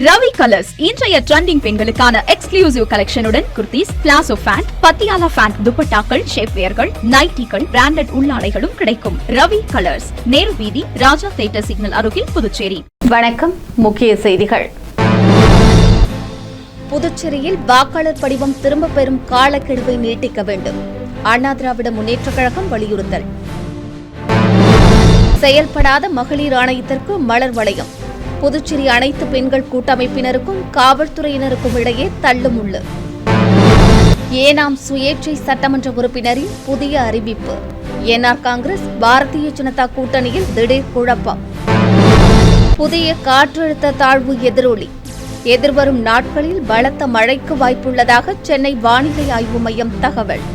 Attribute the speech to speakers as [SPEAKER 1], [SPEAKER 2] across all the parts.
[SPEAKER 1] Ravi colours இன்றைய trending பெண்களுக்கான exclusive கலெக்ஷனுடன் kurtis, palazzo pant, Patiala pant, துப்பட்டாக்கள், ஷேப்வேர்கள், நைட்டிகள், பிராண்டட் உள்ளாடைகளும் கிடைக்கும். ரவி கலர்ஸ், நேரு வீதி, ராஜா தியேட்டர் சிக்னல் அருகில், புதுச்சேரி.
[SPEAKER 2] வணக்கம். முக்கிய செய்திகள்.
[SPEAKER 3] புதுச்சேரியில் வாக்காளர் படிவம் திரும்ப பெறும் காலக்கெடுவை நீட்டிக்க வேண்டும். அண்ணா திராவிட முன்னேற்றக் கழகம் வலியுறுத்தல். செயல்படாத மகளிர் ஆணையத்திற்கு மலர் வளையம். புதுச்சேரி அனைத்து பெண்கள் கூட்டமைப்பினருக்கும் காவல்துறையினருக்கும் இடையே தள்ளுமுள்ளு. ஏனாம் சுயேட்சை சட்டமன்ற உறுப்பினரின் புதிய அறிவிப்பு. என்ஆர் காங்கிரஸ் பாரதிய ஜனதா கூட்டணியில் திடீர் குழப்பம். புதிய காற்றழுத்த தாழ்வு எதிரொலி. எதிர்வரும் நாட்களில் பலத்த மழைக்கு வாய்ப்புள்ளதாக சென்னை வானிலை ஆய்வு மையம் தகவல்.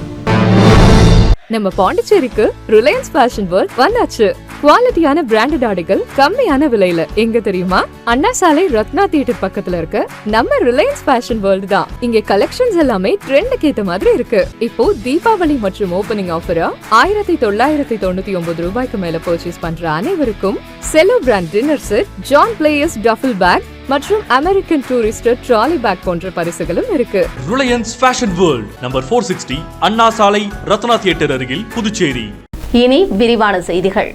[SPEAKER 4] நம்ம பாண்டிச்சேரிக்கு ரிலையன்ஸ் ஃபேஷன் வேர்ல்ட் வந்தாச்சு. குவாலிட்டியான பிராண்டட் ஆடைகள் கம்மியான விலையில. எங்க தெரியுமா? அண்ணா சாலை ரத்னா தியேட்டர் பக்கத்துல இருக்க நம்ம ரிலையன்ஸ் ஃபேஷன் வேர்ல்ட் தான். இங்க கலெக்ஷன்ஸ் எல்லாமே ட்ரெண்டுக்கு ஏத்த மாதிரி இருக்கு. இப்போ தீபாவளி மற்றும் ஓபனிங் ஆஃபரா 1999 ரூபாய்க்கு மேல பர்ச்சேஸ் பண்ற அனைவருக்கும் cello brand dinner set, John Players duffel bag மற்றும் அமெரிக்கன் டூரிஸ்டர் ட்ராலி பேக் போன்ற பரிசுகளும் இருக்கு.
[SPEAKER 5] Reliance fashion world, number 460, Anna Salai Ratna theatre அருகில், புதுச்சேரி.
[SPEAKER 2] இனி விரிவான செய்திகள்.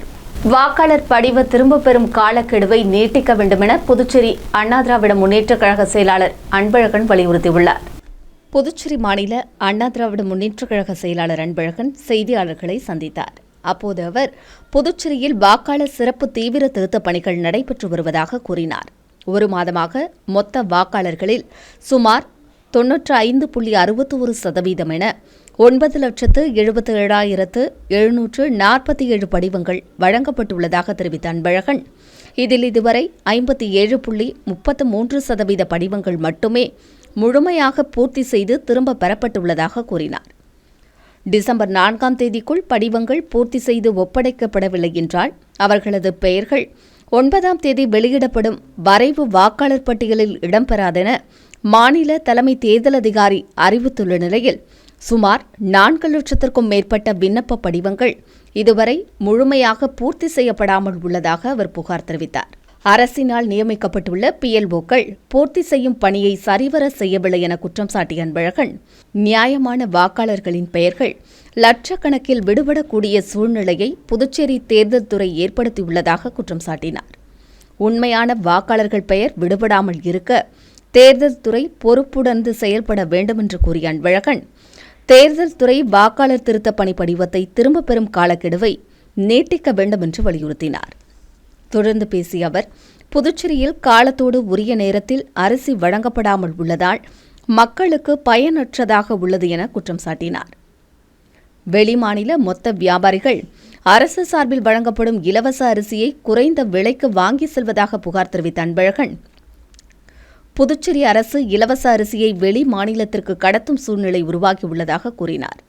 [SPEAKER 2] வாக்காளர் படிவ திரும்ப பெறும் காலக்கெடுவை நீட்டிக்க வேண்டும் என புதுச்சேரி அண்ணா திராவிட முன்னேற்றக் கழக செயலாளர் அன்பழகன் வலியுறுத்தியுள்ளார்.
[SPEAKER 3] புதுச்சேரி மாநில அண்ணா திராவிட முன்னேற்றக் கழக செயலாளர் அன்பழகன் செய்தியாளர்களை சந்தித்தார். அப்போது அவர் புதுச்சேரியில் வாக்காளர் சிறப்பு தீவிர திருத்தப் பணிகள் நடைபெற்று வருவதாக கூறினார். ஒரு மாதமாக மொத்த வாக்காளர்களில் சுமார் 95.61% என 9,77,747 படிவங்கள் வழங்கப்பட்டுள்ளதாக தெரிவித்த அன்பழகன், இதில் இதுவரை 57.33% படிவங்கள் மட்டுமே முழுமையாக பூர்த்தி செய்து திரும்ப பெறப்பட்டுள்ளதாக கூறினார். டிசம்பர் 4ஆம் தேதிக்குள் படிவங்கள் பூர்த்தி செய்து ஒப்படைக்கப்படவில்லை என்றால் அவர்களது பெயர்கள் 9ஆம் தேதி வெளியிடப்படும் வரைவு வாக்காளர் பட்டியலில் இடம்பெறாதென மாநில தலைமை தேர்தல் அதிகாரி அறிவித்துள்ள நிலையில் சுமார் 4 லட்சத்திற்கும் மேற்பட்ட விண்ணப்ப படிவங்கள் இதுவரை முழுமையாக பூர்த்தி செய்யப்படாமல் உள்ளதாக அவர் புகார் தெரிவித்தார். அரசினால் நியமிக்கப்பட்டுள்ள PLOக்கள் பூர்த்தி செய்யும் பணியை சரிவர செய்யவில்லை என குற்றம் சாட்டிய அன்பழகன், நியாயமான வாக்காளர்களின் பெயர்கள் லட்சக்கணக்கில் விடுபடக்கூடிய சூழ்நிலையை புதுச்சேரி தேர்தல் துறை ஏற்படுத்தியுள்ளதாக குற்றம் சாட்டினார். உண்மையான வாக்காளர்கள் பெயர் விடுபடாமல் இருக்க தேர்தல் துறை பொறுப்புணர்ந்து செயல்பட வேண்டும் என்று கூறிய அன்பழகன், தேர்தல் துறை வாக்காளர் திருத்த பணி படிவத்தை திரும்பப் பெறும் காலக்கெடுவை நீட்டிக்க வேண்டும் என்று வலியுறுத்தினார். தொடர்ந்து பேசிய அவர், புதுச்சேரியில் காலத்தோடு உரிய நேரத்தில் அரிசி வழங்கப்படாமல் உள்ளதால் மக்களுக்கு பயனற்றதாக உள்ளது என குற்றம் சாட்டினார். வெளிமாநில மொத்த வியாபாரிகள் அரசு சார்பில் வழங்கப்படும் இலவச அரிசியை குறைந்த விலைக்கு வாங்கி செல்வதாக புகார் தெரிவித்த அன்பழகன், புதுச்சேரி அரசு இலவச அரிசியை வெளி மாநிலத்திற்கு கடத்தும் சூழ்நிலை உருவாகியுள்ளதாக கூறினார்.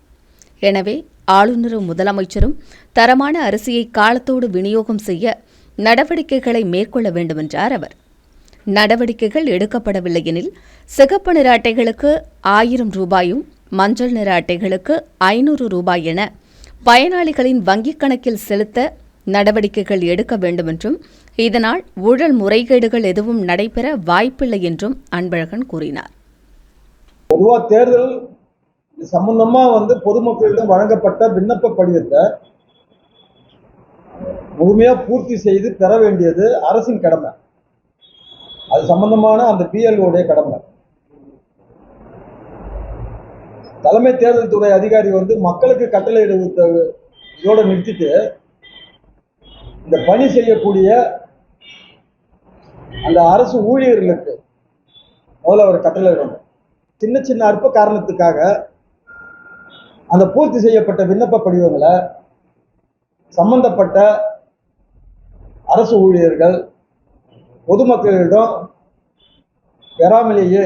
[SPEAKER 3] எனவே ஆளுநரும் முதலமைச்சரும் தரமான அரிசியை காலத்தோடு விநியோகம் செய்ய நடவடிக்கைகளை மேற்கொள்ள வேண்டும் என்றார் அவர். நடவடிக்கைகள் எடுக்கப்படவில்லை எனில் சிகப்பு நிற அட்டைகளுக்கு 1000 ரூபாயும், மஞ்சள் நிற அட்டைகளுக்கு 500 ரூபாய் என பயனாளிகளின் வங்கிக் கணக்கில் செலுத்த நடவடிக்கைகள் எடுக்க வேண்டும் என்றும், இதனால் ஊழல் முறைகேடுகள் எதுவும் நடைபெற வாய்ப்பில்லை என்றும் அன்பழகன் கூறினார்.
[SPEAKER 6] பொதுவாக தேர்தல் சம்பந்தமா பொதுமக்களிடம் வழங்கப்பட்ட விண்ணப்ப படிவத்தை முழுமையா பூர்த்தி செய்து பெற வேண்டியது அரசின் கடமை. அது சம்பந்தமான அந்த PLOடைய கடமை. தலைமை தேர்தல் துறை அதிகாரி மக்களுக்கு கட்டளை இதோட நிறுத்திட்டு இந்த பணி செய்யக்கூடிய அந்த அரசு ஊழியர்களுக்கு முதல்ல அவர் கட்டளை வேண்டும். சின்ன சின்ன அற்ப காரணத்துக்காக அந்த பூர்த்தி செய்யப்பட்ட விண்ணப்ப படிவங்களை சம்பந்தப்பட்ட அரசு ஊழியர்கள் பொதுமக்களிடம் பெறாமலேயே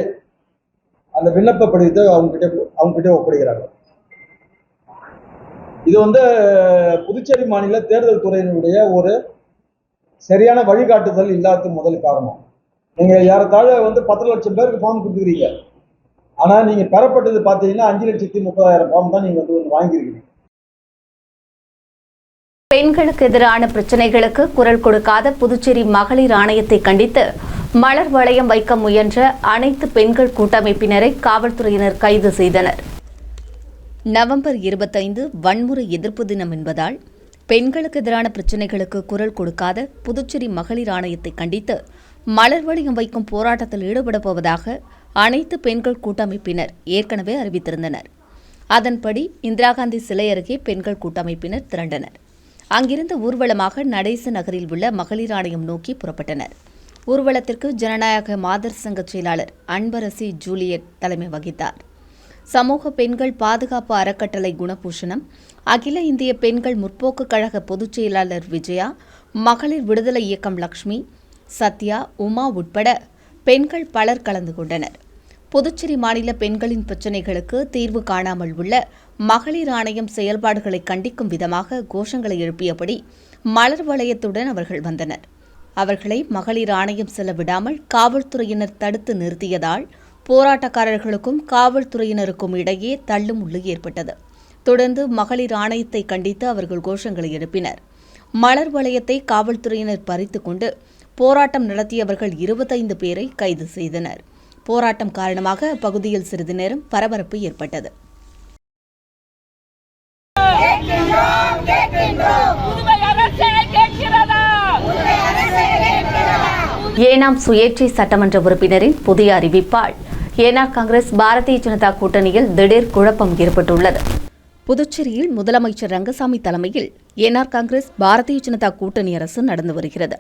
[SPEAKER 6] அந்த விண்ணப்ப படிவத்தை அவங்ககிட்ட ஒப்படைக்கிறாங்க. இது புதுச்சேரி மாநில தேர்தல் துறையினுடைய ஒரு சரியான வழிகாட்டுதல் இல்லாத முதல் காரணம். நீங்க ஏறத்தாழ 10 லட்சம் பேருக்கு ஃபார்ம் கொடுத்துக்கிறீங்க. ஆனா நீங்க பெறப்பட்டது பார்த்தீங்கன்னா 5,30,000 ஃபார்ம் தான் நீங்க வாங்கியிருக்கீங்க.
[SPEAKER 2] பெண்களுக்கு எதிரான பிரச்சினைகளுக்கு குரல் கொடுக்காத புதுச்சேரி மகளிர் ஆணையத்தை கண்டித்து மலர் வளையம் வைக்க முயன்ற அனைத்து பெண்கள் கூட்டமைப்பினரை காவல்துறையினர் கைது செய்தனர்.
[SPEAKER 3] நவம்பர் 25 வன்முறை எதிர்ப்பு தினம் என்பதால் பெண்களுக்கு எதிரான பிரச்சினைகளுக்கு குரல் கொடுக்காத புதுச்சேரி மகளிர் ஆணையத்தை கண்டித்து மலர் வளையம் வைக்கும் போராட்டத்தில் ஈடுபடப் போவதாக அனைத்து பெண்கள் கூட்டமைப்பினர் ஏற்கனவே அறிவித்திருந்தனர். அதன்படி இந்திரா காந்தி சிலை அருகே பெண்கள் கூட்டமைப்பினர் திரண்டனர். அங்கிருந்த ஊர்வலமாக நடேச நகரில் உள்ள மகளிர் ஆணையம் நோக்கி புறப்பட்டனர். ஊர்வலத்திற்கு ஜனநாயக மாதர் சங்க செயலாளர் அன்பரசி ஜூலியட் தலைமை வகித்தார். சமூக பெண்கள் பாதுகாப்பு அறக்கட்டளை குணபூஷணம், அகில இந்திய பெண்கள் முற்போக்கு கழக பொதுச் செயலாளர் விஜயா, மகளிர் விடுதலை இயக்கம் லக்ஷ்மி, சத்யா, உமா உட்பட பெண்கள் பலர் கலந்து கொண்டனர். புதுச்சேரி மாநில பெண்களின் பிரச்சினைகளுக்கு தீர்வு காணாமல் உள்ள மகளிர் ஆணையம் செயல்பாடுகளை கண்டிக்கும் விதமாக கோஷங்களை எழுப்பியபடி மலர் வளையத்துடன் அவர்கள் வந்தனர். அவர்களை மகளிர் ஆணையம் செல்ல விடாமல் காவல்துறையினர் தடுத்து நிறுத்தியதால் போராட்டக்காரர்களுக்கும் காவல்துறையினருக்கும் இடையே தள்ளுமுள்ளு ஏற்பட்டது. தொடர்ந்து மகளிர் ஆணையத்தை கண்டித்து அவர்கள் கோஷங்களை எழுப்பினர். மலர் வளையத்தை காவல்துறையினர் பறித்துக் கொண்டு போராட்டம் நடத்தியவர்கள் 25 பேரை கைது செய்தனர். போராட்டம் காரணமாக அப்பகுதியில் சிறிது நேரம் பரபரப்பு ஏற்பட்டது.
[SPEAKER 2] ஏனாம் சுயேட்சை சட்டமன்ற உறுப்பினரின் புதிய அறிவிப்பால் ஏனார் காங்கிரஸ் பாரதிய ஜனதா கூட்டணியில் திடீர் குழப்பம் ஏற்பட்டுள்ளது.
[SPEAKER 3] புதுச்சேரியில் முதலமைச்சர் ரங்கசாமி தலைமையில் ஏனார் காங்கிரஸ் பாரதிய ஜனதா கூட்டணி அரசு நடந்து வருகிறது.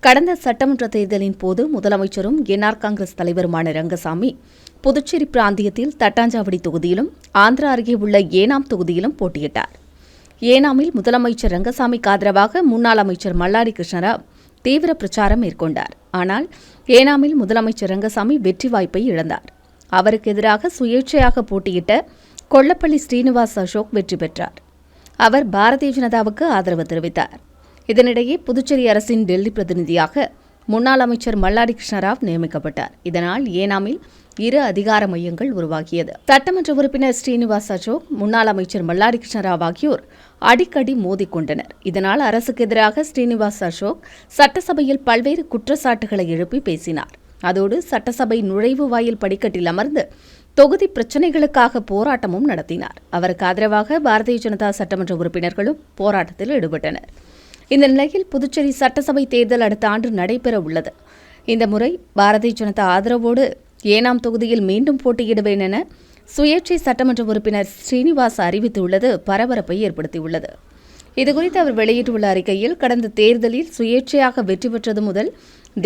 [SPEAKER 3] கடந்த சட்டமன்ற தேர்தலின் போது முதலமைச்சரும் என்ஆர் காங்கிரஸ் தலைவருமான ரங்கசாமி புதுச்சேரி பிராந்தியத்தில் தட்டாஞ்சாவடி தொகுதியிலும் ஆந்திரா அருகே உள்ள ஏனாம் தொகுதியிலும் போட்டியிட்டார். ஏனாமில் முதலமைச்சர் ரங்கசாமிக்கு ஆதரவாக முன்னாள் அமைச்சர் மல்லாடி கிருஷ்ணராவ் தீவிர பிரச்சாரம் மேற்கொண்டார். ஆனால் ஏனாமில் முதலமைச்சர் ரங்கசாமி வெற்றி வாய்ப்பை இழந்தார். அவருக்கு எதிராக சுயேட்சையாக போட்டியிட்ட கொல்லப்பள்ளி ஸ்ரீனிவாஸ் அசோக் வெற்றி பெற்றார். அவர் பாரதிய ஜனதாவுக்கு ஆதரவு தெரிவித்தார். இதனிடையே புதுச்சேரி அரசின் டெல்லி பிரதிநிதியாக முன்னாள் அமைச்சர் மல்லாடி கிருஷ்ணராவ் நியமிக்கப்பட்டார். இதனால் ஏனாமில் 2 அதிகார மையங்கள் உருவாகியது. சட்டமன்ற உறுப்பினர் ஸ்ரீனிவாஸ் அசோக், முன்னாள் அமைச்சர் மல்லாடி கிருஷ்ணராவ் ஆகியோர் அடிக்கடி மோதிக்கொண்டனர். இதனால் அரசுக்கு எதிராக ஸ்ரீனிவாஸ் அசோக் சட்டசபையில் பல்வேறு குற்றச்சாட்டுகளை எழுப்பி பேசினார். அதோடு சட்டசபை நுழைவு வாயில் படிக்கட்டில் அமர்ந்து தொகுதி பிரச்சினைகளுக்காக போராட்டமும் நடத்தினார். அவருக்கு ஆதரவாக பாரதிய ஜனதா சட்டமன்ற உறுப்பினர்களும் போராட்டத்தில் ஈடுபட்டனர். இந்த நிலையில் புதுச்சேரி சட்டசபை தேர்தல் அடுத்த ஆண்டு நடைபெற உள்ளது. இந்த முறை பாரதிய ஜனதா ஆதரவோடு ஏனாம் தொகுதியில் மீண்டும் போட்டியிடுவேன் என சுயேட்சை சட்டமன்ற உறுப்பினர் ஸ்ரீனிவாஸ் அறிவித்துள்ளது பரபரப்பை ஏற்படுத்தியுள்ளது. இதுகுறித்து அவர் வெளியிட்டுள்ள அறிக்கையில், கடந்த தேர்தலில் சுயேட்சையாக வெற்றி பெற்றது முதல்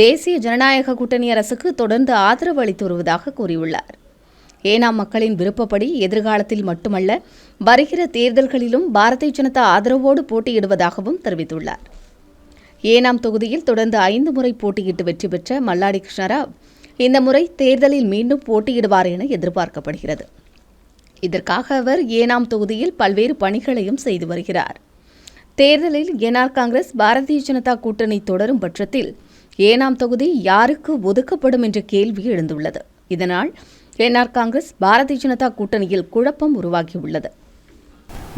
[SPEAKER 3] தேசிய ஜனநாயக கூட்டணி அரசுக்கு தொடர்ந்து ஆதரவு அளித்து வருவதாக கூறியுள்ளார். ஏனாம் மக்களின் விருப்பப்படி எதிர்காலத்தில் மட்டுமல்ல வருகிற தேர்தல்களிலும் பாரதிய ஜனதா ஆதரவோடு போட்டியிடுவதாகவும் தெரிவித்துள்ளார். ஏனாம் தொகுதியில் தொடர்ந்து 5 முறை போட்டியிட்டு வெற்றி பெற்ற மல்லாடி கிருஷ்ணராவ் இந்த முறை தேர்தலில் மீண்டும் போட்டியிடுவார் என எதிர்பார்க்கப்படுகிறது. இதற்காக அவர் ஏனாம் தொகுதியில் பல்வேறு பணிகளையும் செய்து வருகிறார். தேர்தலில் என்ஆர் காங்கிரஸ் பாரதிய ஜனதா கூட்டணி தொடரும் பட்சத்தில் ஏனாம் தொகுதி யாருக்கு ஒதுக்கப்படும் என்ற கேள்வி எழுந்துள்ளது. இதனால் என்ஆர் காங்கிரஸ் பாரதிய ஜனதா கூட்டணியில் குழப்பம் உருவாகியுள்ளது.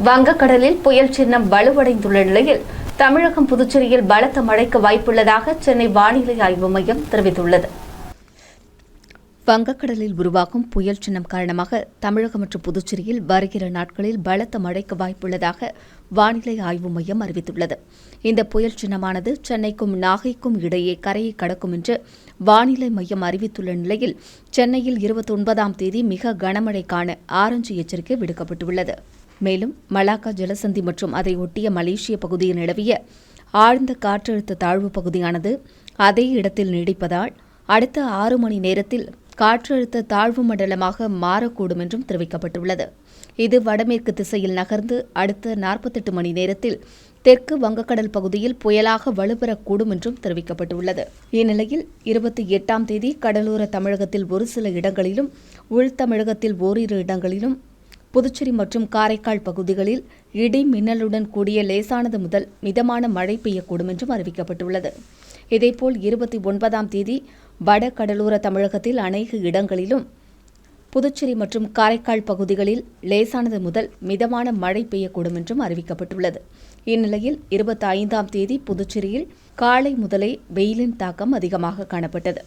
[SPEAKER 2] வங்கக்கடலில் புயல் சின்னம் வலுவடைந்துள்ள நிலையில் தமிழகம் புதுச்சேரியில் பலத்த மழைக்கு வாய்ப்புள்ளதாக சென்னை வானிலை ஆய்வு மையம் தெரிவித்துள்ளது.
[SPEAKER 3] வங்கக்கடலில் உருவாகும் புயல் சின்னம் காரணமாக தமிழகம் மற்றும் புதுச்சேரியில் வருகிற நாட்களில் பலத்த மழைக்கு வாய்ப்புள்ளதாக வானிலை ஆய்வு மையம் அறிவித்துள்ளது. இந்த புயல் சின்னமானது சென்னைக்கும் நாகைக்கும் இடையே கரையை கடக்கும் என்று வானிலை மையம் அறிவித்துள்ள நிலையில் சென்னையில் 29ஆம் தேதி மிக கனமழைக்கான ஆரஞ்சு எச்சரிக்கை விடுக்கப்பட்டுள்ளது. மேலும் மலாக்கா ஜலசந்தி மற்றும் அதை ஒட்டிய மலேசிய பகுதியில் நிலவிய ஆழ்ந்த காற்றழுத்த தாழ்வு பகுதியானது அதே இடத்தில் நீடிப்பதால் அடுத்த 6 மணி நேரத்தில் காற்றழுத்த தாழ்வு மண்டலமாக மாறக்கூடும் என்றும் தெரிவிக்கப்பட்டுள்ளது. இது வடமேற்கு திசையில் நகர்ந்து அடுத்த 48 மணி நேரத்தில் தெற்கு வங்கக்கடல் பகுதியில் புயலாக வலுப்பெறக்கூடும் என்றும் தெரிவிக்கப்பட்டுள்ளது. இந்நிலையில் 28ஆம் தேதி கடலோர தமிழகத்தில் ஒரு சில இடங்களிலும் உள் தமிழகத்தில் ஓரிரு இடங்களிலும் புதுச்சேரி மற்றும் காரைக்கால் பகுதிகளில் இடி மின்னலுடன் கூடிய லேசானது முதல் மிதமான மழை பெய்யக்கூடும் என்றும் அறிவிக்கப்பட்டுள்ளது. இதேபோல் 29ஆம் தேதி வட கடலோர தமிழகத்தில் அநேக இடங்களிலும் புதுச்சேரி மற்றும் காரைக்கால் பகுதிகளில் லேசானது முதல் மிதமான மழை பெய்யக்கூடும் என்றும் அறிவிக்கப்பட்டுள்ளது. இந்நிலையில் 25ஆம் தேதி புதுச்சேரியில் காலை முதலே வெயிலின் தாக்கம் அதிகமாக காணப்பட்டது.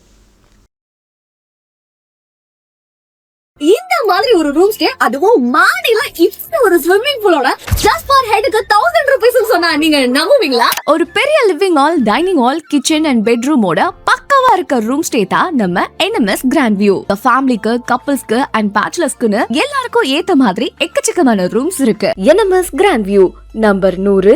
[SPEAKER 7] மாதிரி ஒரு ரூம் ஸ்டே, அதுவும் மாடியில இப்படி ஒரு ஸ்விம்மிங் பூலோட ஜஸ்ட் ஃபார் ஹெட்க்கு 1000 rupees சொன்னா நீங்க நம்புவீங்களா? ஒரு பெரிய living hall, dining hall, kitchen and பெட்ரூமோட பக்காவா இருக்க ரூம் ஸ்டே தான் நம்ம NMS கிராண்ட் வியூ. ஃபேமிலிக்கு, கப்பிள்ஸ்க்கு அண்ட் பேச்சுலர்ஸ்க்குன்னு எல்லாருக்கும் ஏத்த மாதிரி எக்கச்சக்கமான ரூம்ஸ் இருக்கு. NMS grand view, number 100,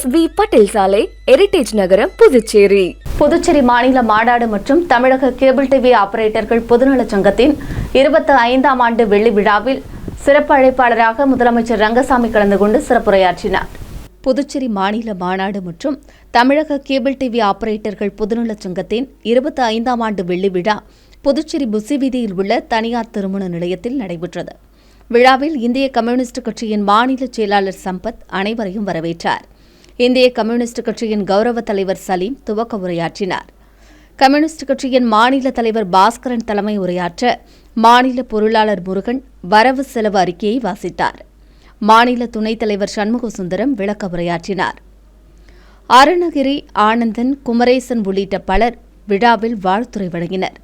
[SPEAKER 7] SV Patel சாலை, ஹெரிடேஜ் நகரம், புதுச்சேரி.
[SPEAKER 2] புதுச்சேரி மாநில மாநாடு மற்றும் தமிழக கேபிள் டிவி ஆபரேட்டர்கள் பொதுநலச் சங்கத்தின் 25ஆம் ஆண்டு வெள்ளி விழாவில் சிறப்பு அழைப்பாளராக முதலமைச்சர் ரங்கசாமி கலந்து கொண்டு சிறப்புரையாற்றினார்.
[SPEAKER 3] புதுச்சேரி மாநில மாநாடு மற்றும் தமிழக கேபிள் டிவி ஆபரேட்டர்கள் பொதுநலச் சங்கத்தின் 25ஆம் ஆண்டு வெள்ளி விழா புதுச்சேரி புசி வீதியில் உள்ள தனியார் திருமண நிலையத்தில் நடைபெற்றது. விழாவில் இந்திய கம்யூனிஸ்ட் கட்சியின் மாநில செயலாளர் சம்பத் அனைவரையும் வரவேற்றார். இந்திய கம்யூனிஸ்ட் கட்சியின் கௌரவ தலைவர் சலீம் துவக்க உரையாற்றினார். கம்யூனிஸ்ட் கட்சியின் மாநில தலைவர் பாஸ்கரன் தலைமை உரையாற்ற மாநில பொருளாளர் முருகன் வரவு செலவு அறிக்கையை வாசித்தார். மாநில துணைத் தலைவர் சண்முக சுந்தரம் விளக்க உரையாற்றினார். அருணகிரி, ஆனந்தன், குமரேசன் உள்ளிட்ட பலர் விழாவில் வாழ்த்துரை வழங்கினர்.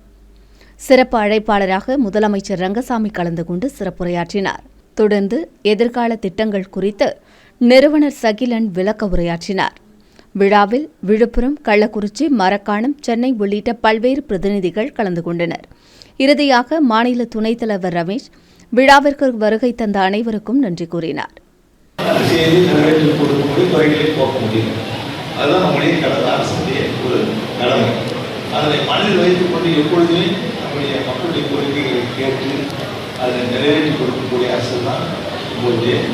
[SPEAKER 3] சிறப்பு அழைப்பாளராக முதலமைச்சர் ரங்கசாமி கலந்து கொண்டு சிறப்புரையாற்றினார். தொடர்ந்து எதிர்கால திட்டங்கள் குறித்து நிறுவனர் சகிலன் விளக்க உரையாற்றினார். விழாவில் விழுப்புரம், கள்ளக்குறிச்சி, மரக்காணம், சென்னை உள்ளிட்ட பல்வேறு பிரதிநிதிகள் கலந்து கொண்டனர். இறுதியாக மாநில துணைத் தலைவர் ரமேஷ் விழாவிற்கு வருகை தந்த அனைவருக்கும் நன்றி கூறினார்.
[SPEAKER 8] அதனை மனதில் வைத்துக் கொண்டு எப்பொழுதுமே நம்முடைய மக்களுடைய கோரிக்கைகளை கேட்டு அதை நிறைவேற்றி கொடுக்கக்கூடிய அரசு தான்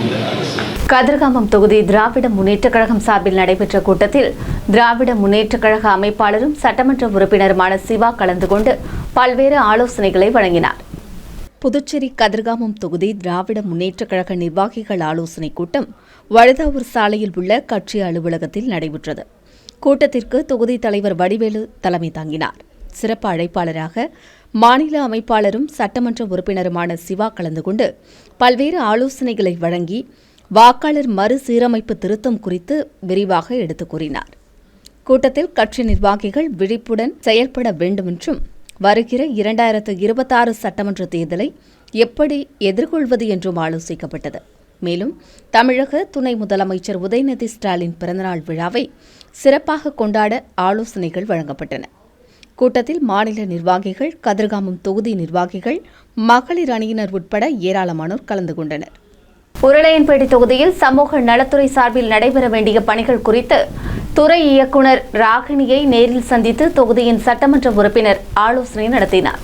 [SPEAKER 8] இந்த அரசு.
[SPEAKER 2] கதிர்காமம் தொகுதி திராவிட முன்னேற்றக் கழகம் சார்பில் நடைபெற்ற கூட்டத்தில் திராவிட முன்னேற்றக் கழக அமைப்பாளரும் சட்டமன்ற உறுப்பினருமான சிவா கலந்து கொண்டு பல்வேறு ஆலோசனைகளை வழங்கினார்.
[SPEAKER 3] புதுச்சேரி கதிர்காமம் தொகுதி திராவிட முன்னேற்றக் கழக நிர்வாகிகள் ஆலோசனைக் கூட்டம் வழுதாவூர் சாலையில் உள்ள கட்சி அலுவலகத்தில் நடைபெற்றது. கூட்டத்திற்கு தொகுதி தலைவர் வடிவேலு தலைமை தாங்கினார். சிறப்பு அழைப்பாளராக மாநில அமைப்பாளரும் சட்டமன்ற உறுப்பினருமான சிவா கலந்து கொண்டு பல்வேறு ஆலோசனைகளை வழங்கி வாக்காளர் மறுசீரமைப்பு திருத்தம் குறித்து விரிவாக எடுத்துக் கூறினார். கூட்டத்தில் கட்சி நிர்வாகிகள் விழிப்புடன் செயல்பட வேண்டுமென்றும் வருகிற 2026 சட்டமன்ற தேர்தலை எப்படி எதிர்கொள்வது என்றும் ஆலோசிக்கப்பட்டது. மேலும் தமிழக துணை முதலமைச்சர் உதயநிதி ஸ்டாலின் பிறந்தநாள் விழாவை சிறப்பாக கொண்டாட ஆலோசனைகள் வழங்கப்பட்டன. கூட்டத்தில் மாநில நிர்வாகிகள், கதிர்காமம் தொகுதி நிர்வாகிகள், மகளிர் அணியினர் உட்பட ஏராளமானோர் கலந்து கொண்டனர்.
[SPEAKER 2] உருளையன்பேட்டை தொகுதியில் சமூக நலத்துறை சார்பில் நடைபெற வேண்டிய பணிகள் குறித்து துறை இயக்குநர் ராகினியை நேரில் சந்தித்து தொகுதியின் சட்டமன்ற உறுப்பினர் ஆலோசனை நடத்தினார்.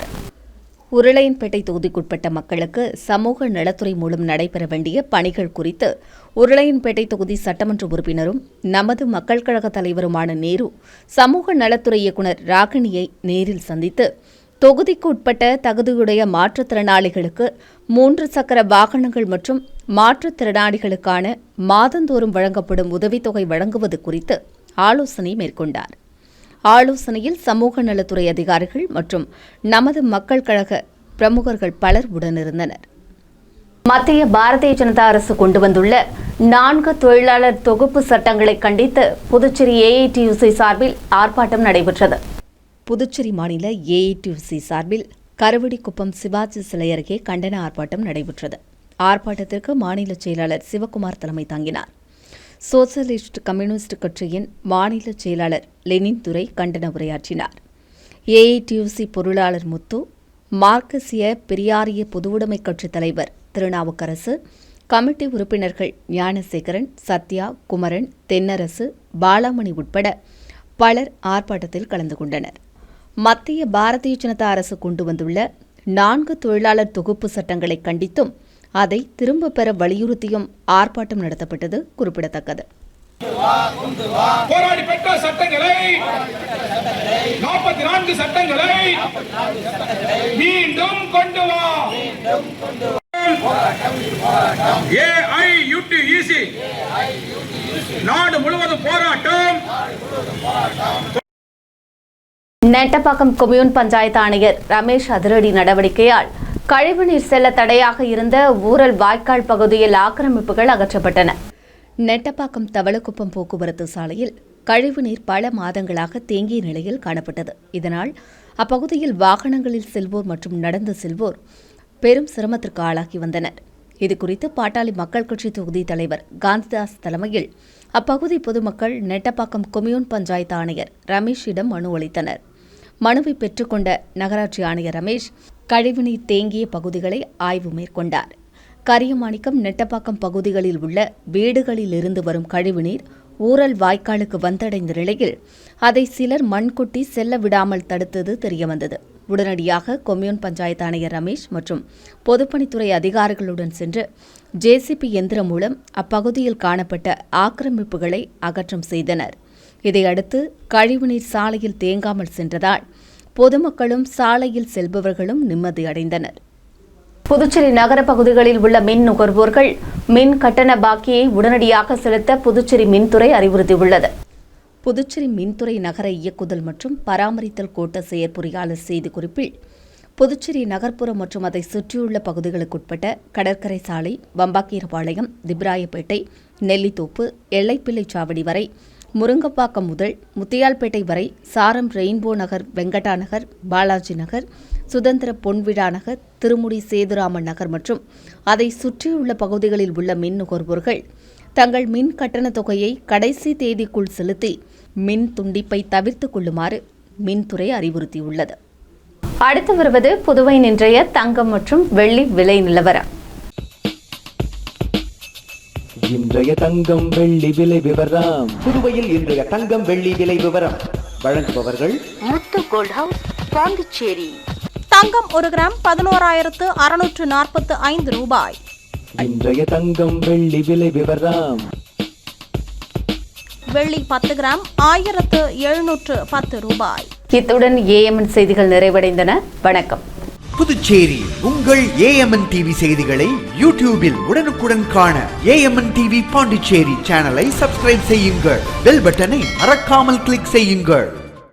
[SPEAKER 3] உருளையன்பேட்டை தொகுதிக்குட்பட்ட மக்களுக்கு சமூக நலத்துறை மூலம் நடைபெற வேண்டிய பணிகள் குறித்து உருளையன்பேட்டை தொகுதி சட்டமன்ற உறுப்பினரும் நமது மக்கள் கழக தலைவருமான நேரு சமூக நலத்துறை இயக்குநர் ராகினியை நேரில் சந்தித்து தொகுதிக்கு உட்பட்ட தகுதியுடைய மாற்றுத்திறனாளிகளுக்கு 3 சக்கர வாகனங்கள் மற்றும் மாற்றுத்திறனாளிகளுக்கான மாதந்தோறும் வழங்கப்படும் உதவித்தொகை வழங்குவது குறித்து ஆலோசனை மேற்கொண்டார். ஆலோசனையில் சமூக நலத்துறை அதிகாரிகள் மற்றும் நமது மக்கள் கழக பிரமுகர்கள் பலர் உடனிருந்தனர்.
[SPEAKER 2] மத்திய பாரதிய ஜனதா அரசு கொண்டு வந்துள்ள 4 தொழிலாளர் தொகுப்பு சட்டங்களை கண்டித்து புதுச்சேரி AITUC சார்பில் ஆர்ப்பாட்டம் நடைபெற்றது.
[SPEAKER 3] புதுச்சேரி மாநில AITUC சார்பில் கருவடிக்குப்பம் சிவாஜி சிலை அருகே கண்டன ஆர்ப்பாட்டம் நடைபெற்றது. ஆர்ப்பாட்டத்திற்கு மாநில செயலாளர் சிவக்குமார் தலைமை தாங்கினார். சோசலிஸ்ட் கம்யூனிஸ்ட் கட்சியின் மாநில செயலாளர் லெனின் துரை கண்டன உரையாற்றினார். AITUC பொருளாளர் முத்து, மார்க்சிய பெரியாரிய பொதுவுடைமை கட்சித் தலைவர் திருநாவுக்கரசு, கமிட்டி உறுப்பினர்கள் ஞானசேகரன், சத்யா, குமரன், தென்னரசு, பாலாமணி உட்பட பலர் ஆர்ப்பாட்டத்தில் கலந்து கொண்டனர். மத்திய பாரதிய ஜனதா அரசு கொண்டு வந்துள்ள 4 தொழிலாளர் தொகுப்பு சட்டங்களை கண்டித்தும் அதை திரும்ப பெற வலியுறுத்தியும் ஆர்ப்பாட்டம் நடத்தப்பட்டது குறிப்பிடத்தக்கது.
[SPEAKER 9] போராடி பெற்ற சட்டங்களை 44 சட்டங்களை மீண்டும் கொண்டு வா. AITUC நாடு முழுவதும் போராட்டம்.
[SPEAKER 2] நெட்டப்பாக்கம் கொம்யூன் பஞ்சாயத்து ஆணையர் ரமேஷ் அதிரடி நடவடிக்கையால் கழிவுநீர் செல்ல தடையாக இருந்த ஊரல் வாய்க்கால் பகுதியில் ஆக்கிரமிப்புகள் அகற்றப்பட்டன.
[SPEAKER 3] நெட்டப்பாக்கம் தவளக்குப்பம் போக்குவரத்து சாலையில் கழிவுநீர் பல மாதங்களாக தேங்கிய நிலையில் காணப்பட்டது. இதனால் அப்பகுதியில் வாகனங்களில் செல்வோர் மற்றும் நடந்து செல்வோர் பெரும் சிரமத்திற்கு ஆளாகி வந்தனர். இதுகுறித்து பாட்டாளி மக்கள் கட்சி தொகுதி தலைவர் காந்திதாஸ் தலைமையில் அப்பகுதி பொதுமக்கள் நெட்டப்பாக்கம் கொம்யூன் பஞ்சாயத்து ஆணையர் ரமேஷிடம் மனு அளித்தனர். மனுவை பெற்றுக்கொண்ட நகராட்சி ஆணையர் ரமேஷ் கழிவுநீர் தேங்கிய பகுதிகளை ஆய்வு மேற்கொண்டார். கரியமாணிக்கம், நெட்டப்பாக்கம் பகுதிகளில் உள்ள வீடுகளில் இருந்து வரும் கழிவுநீர் ஊரல் வாய்க்காலுக்கு வந்தடைந்த நிலையில் அதை சிலர் மண் கொட்டி செல்ல விடாமல் தடுத்தது தெரியவந்தது. உடனடியாக கொம்யூன் பஞ்சாயத்து ஆணையர் ரமேஷ் மற்றும் பொதுப்பணித்துறை அதிகாரிகளுடன் சென்று ஜேசிபி எந்திரம் மூலம் அப்பகுதியில் காணப்பட்ட ஆக்கிரமிப்புகளை அகற்றம் செய்தனர். இதையடுத்து கழிவுநீர் சாலையில் தேங்காமல் சென்றதால் பொதுமக்களும் சாலையில் செல்பவர்களும் நிம்மதியடைந்தனர்.
[SPEAKER 2] புதுச்சேரி நகர பகுதிகளில் உள்ள மின் நுகர்வோர்கள் மின் கட்டண பாக்கியை உடனடியாக செலுத்த புதுச்சேரி மின்துறை அறிவுறுத்தியுள்ளது.
[SPEAKER 3] புதுச்சேரி மின்துறை நகர இயக்குதல் மற்றும் பராமரித்தல் கோட்ட செயற்பொறியாளர் செய்திக்குறிப்பில், புதுச்சேரி நகர்ப்புறம் மற்றும் அதை சுற்றியுள்ள பகுதிகளுக்குட்பட்ட கடற்கரை சாலை, வம்பாக்கீரபாளையம், திப்ராயப்பேட்டை, நெல்லித்தோப்பு, எல்லைப்பிள்ளை சாவடி வரை, முருங்கப்பாக்கம் முதல் முத்தியால்பேட்டை வரை, சாரம் ரெயின்போ நகர், வெங்கடா நகர், பாலாஜி நகர், சுதந்திர பொன்விழா நகர், திருமுடி சேதுராமன் நகர் மற்றும் அதை சுற்றியுள்ள பகுதிகளில் உள்ள மின் நுகர்வோர்கள் தங்கள் மின் கட்டண தொகையை கடைசி தேதிக்குள் செலுத்தி மின் துண்டிப்பை தவிர்த்துக் கொள்ளுமாறு மின்துறை அறிவுறுத்தியுள்ளது.
[SPEAKER 2] அடுத்து வருவது புதுவையின் இன்றைய தங்கம் மற்றும் வெள்ளி விலை நிலவரம்.
[SPEAKER 10] இன்றைய தங்கம் வெள்ளி விலை விவரம். புதுவையில் இன்றைய தங்கம் வெள்ளி விலை விவரம் வழங்குபவர்கள்
[SPEAKER 11] முத்து கோல்ட் ஹவுஸ், பாண்டிச்சேரி.
[SPEAKER 12] தங்கம் 1 கிராம் 11,645 ரூபாய்.
[SPEAKER 10] இன்றைய தங்கம் வெள்ளி விலை விவரம்.
[SPEAKER 12] வெள்ளி 10 கிராம் 1,710 ரூபாய்.
[SPEAKER 2] இத்துடன் ஏஎம்என் செய்திகள் நிறைவடைந்தன. வணக்கம்.
[SPEAKER 13] புதுச்சேரி உங்கள் ஏஎம்என் டிவி செய்திகளை யூடியூபில் உடனுக்குடன் காண ஏஎம்என் டிவி பாண்டிச்சேரி சேனலை சப்ஸ்கிரைப் செய்யுங்கள். பெல் பட்டனை மறக்காமல் கிளிக் செய்யுங்கள்.